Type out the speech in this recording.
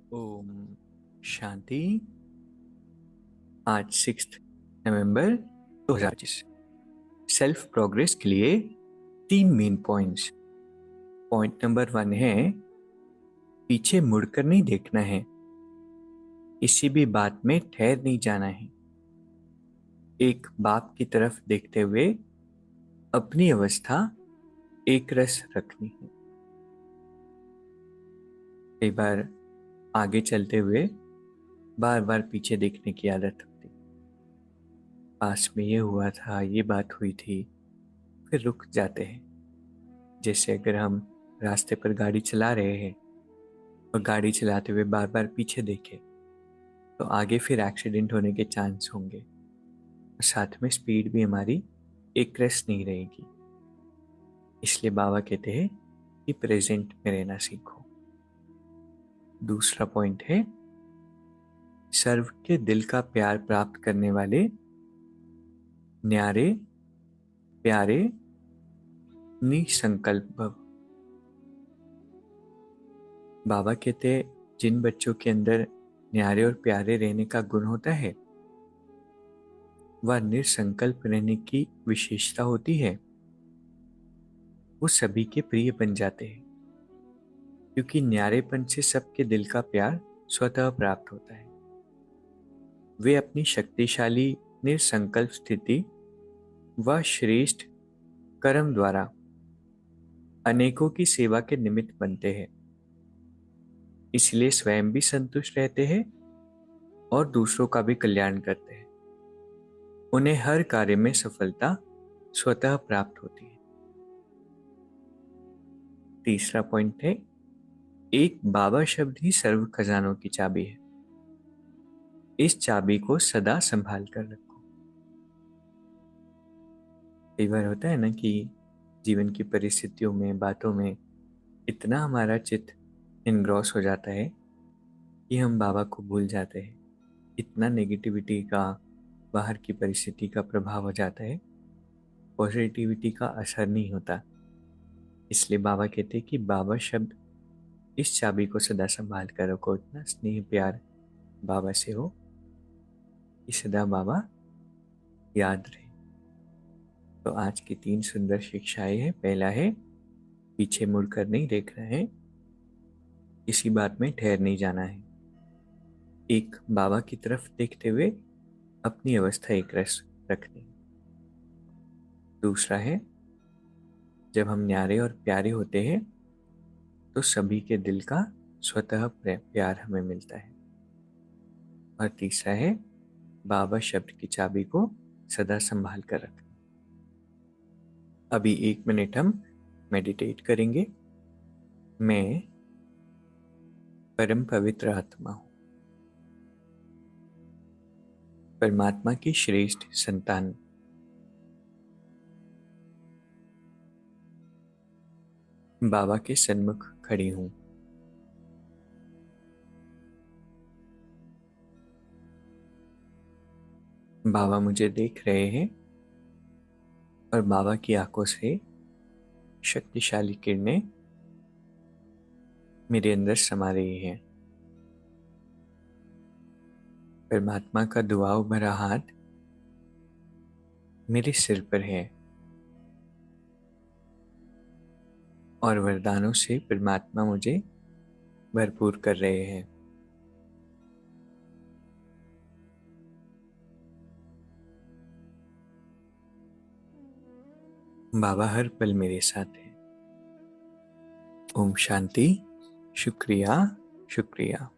ओम शांति। आज 6 नवंबर 2025। Self progress के लिए 3 मेन पॉइंट्स। पॉइंट नंबर 1 है पीछे मुड़कर नहीं देखना है, किसी भी बात में ठहर नहीं जाना है। एक बाप की तरफ देखते हुए अपनी अवस्था एक रस रखनी है। कई बार आगे चलते हुए बार बार पीछे देखने की आदत होती। पास में ये हुआ था, ये बात हुई थी, फिर रुक जाते हैं। जैसे अगर हम रास्ते पर गाड़ी चला रहे हैं और गाड़ी चलाते हुए बार बार पीछे देखें तो आगे फिर एक्सीडेंट होने के चांस होंगे और साथ में स्पीड भी हमारी एक रस नहीं रहेगी। इसलिए बाबा कहते हैं कि प्रेजेंट में रहना सीखो। दूसरा पॉइंट है सर्व के दिल का प्यार प्राप्त करने वाले न्यारे प्यारे निसंकल्प भव। बाबा कहते हैं जिन बच्चों के अंदर न्यारे और प्यारे रहने का गुण होता है वह निसंकल्प रहने की विशेषता होती है। वो सभी के प्रिय बन जाते हैं क्योंकि न्यारेपन से सबके दिल का प्यार स्वतः प्राप्त होता है। वे अपनी शक्तिशाली निसंकल्प स्थिति व श्रेष्ठ कर्म द्वारा अनेकों की सेवा के निमित्त बनते हैं। इसलिए स्वयं भी संतुष्ट रहते हैं और दूसरों का भी कल्याण करते हैं। उन्हें हर कार्य में सफलता स्वतः प्राप्त होती है। तीसरा पॉइंट है एक बाबा शब्द ही सर्व खजानों की चाबी है। इस चाबी को सदा संभाल कर रखो। कई बार होता है ना कि जीवन की परिस्थितियों में, बातों में इतना हमारा चित्त इनग्रॉस हो जाता है कि हम बाबा को भूल जाते हैं। इतना नेगेटिविटी का, बाहर की परिस्थिति का प्रभाव हो जाता है, पॉजिटिविटी का असर नहीं होता। इसलिए बाबा कहते हैं कि बाबा शब्द इस चाबी को सदा संभाल कर रखो। इतना स्नेह प्यार बाबा से हो कि सदा बाबा याद रहे। तो आज की 3 सुंदर शिक्षाएं हैं। पहला है पीछे मुड़कर नहीं देखना है, किसी बात में ठहर नहीं जाना है। एक बाबा की तरफ देखते हुए अपनी अवस्था एक रस रखनी। दूसरा है जब हम न्यारे और प्यारे होते हैं तो सभी के दिल का स्वतः प्यार हमें मिलता है। और तीसरा है बाबा शब्द की चाबी को सदा संभाल कर रखना। अभी 1 मिनट हम मेडिटेट करेंगे। मैं परम पवित्र आत्मा हूँ, परमात्मा की श्रेष्ठ संतान। बाबा के सन्मुख खड़ी हूँ। बाबा मुझे देख रहे हैं और बाबा की आंखों से शक्तिशाली किरणें मेरे अंदर समा रही हैं। परमात्मा का दुआओं भरा हाथ मेरे सिर पर है और वरदानों से परमात्मा मुझे भरपूर कर रहे हैं। बाबा हर पल मेरे साथ है। ओम शांति। शुक्रिया, शुक्रिया।